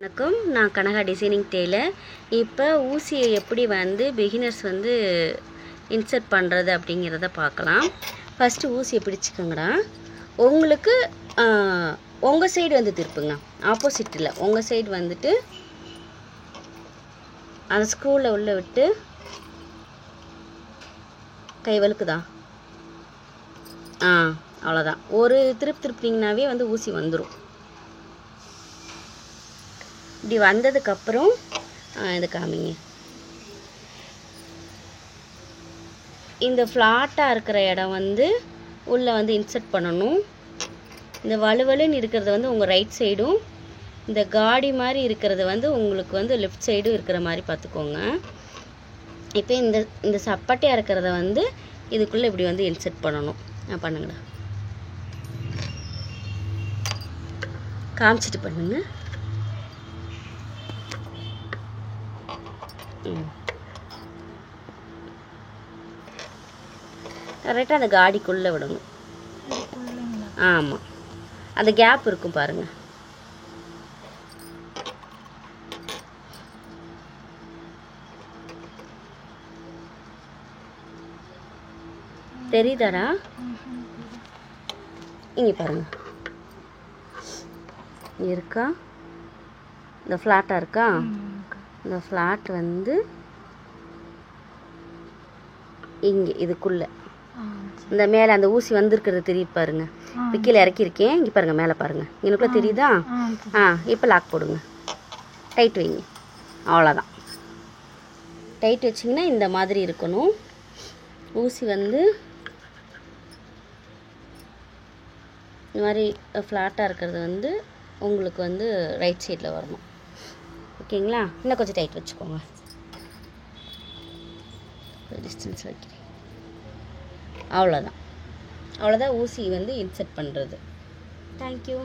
வணக்கம், நான் Kanaka designing Taylor. இப்போ ஊசியை எப்படி பிகினர்ஸ் இன்சர்ட் பண்ணுறது அப்படிங்கிறத பார்க்கலாம். ஃபஸ்ட்டு ஊசியை பிடிச்சிக்கோங்கடா. உங்களுக்கு உங்கள் சைடு திருப்புங்க, ஆப்போசிட்டில் உங்கள் சைடு அந்த ஸ்க்ரூவில் உள்ளே விட்டு கை வலுக்குதா. அவ்வளோதான். ஒரு திருப்பினீங்கனாவே ஊசி வந்துடும். இப்படி வந்ததுக்கப்புறம் இது காமிங்க. இந்த ஃப்ளாட்டாக இருக்கிற இடம் உள்ளே இன்சர்ட் பண்ணணும். இந்த வலுவலுன்னு இருக்கிறது உங்கள் ரைட் சைடும், இந்த காடி மாதிரி இருக்கிறது உங்களுக்கு லெஃப்ட் சைடும் இருக்கிற மாதிரி பார்த்துக்கோங்க. இப்போ இந்த சப்பாட்டியாக இருக்கிறத இதுக்குள்ளே இப்படி இன்சர்ட் பண்ணணும். பண்ணுங்கடா, காமிச்சிட்டு பண்ணுங்க. கரெக்டாக அந்த காடிக்குள்ளே விடணும். ஆமாம், அந்த கேப் இருக்கும் பாருங்க. தெரியுதாடா? இங்கே பாருங்க, இருக்கா? இந்த ஃப்ளாட்டாக இருக்கா? இந்த ஃப்ளாட் இங்கே இதுக்குள்ளே இந்த மேலே அந்த ஊசி வந்திருக்கிறது தெரியுது பாருங்க. இப்போ கீழே இறக்கியிருக்கேன், இங்கே பாருங்கள், மேலே பாருங்கள், எனக்குள்ளே தெரியுதா? இப்போ லாக் போடுங்க, டைட் வைங்க. அவ்வளோதான். டைட் வச்சிங்கன்னா இந்த மாதிரி இருக்கணும். ஊசி இந்த மாதிரி ஃப்ளாட்டாக இருக்கிறது உங்களுக்கு ரைட் சைடில் வரணும். ஓகேங்களா? இன்னும் கொஞ்சம் டைட் வச்சுக்கோங்க. டிஸ்டன்ஸ் வைக்கிறேன். அவ்வளோதான் ஊசி இன்சர்ட் பண்ணுறது. தேங்க்யூ.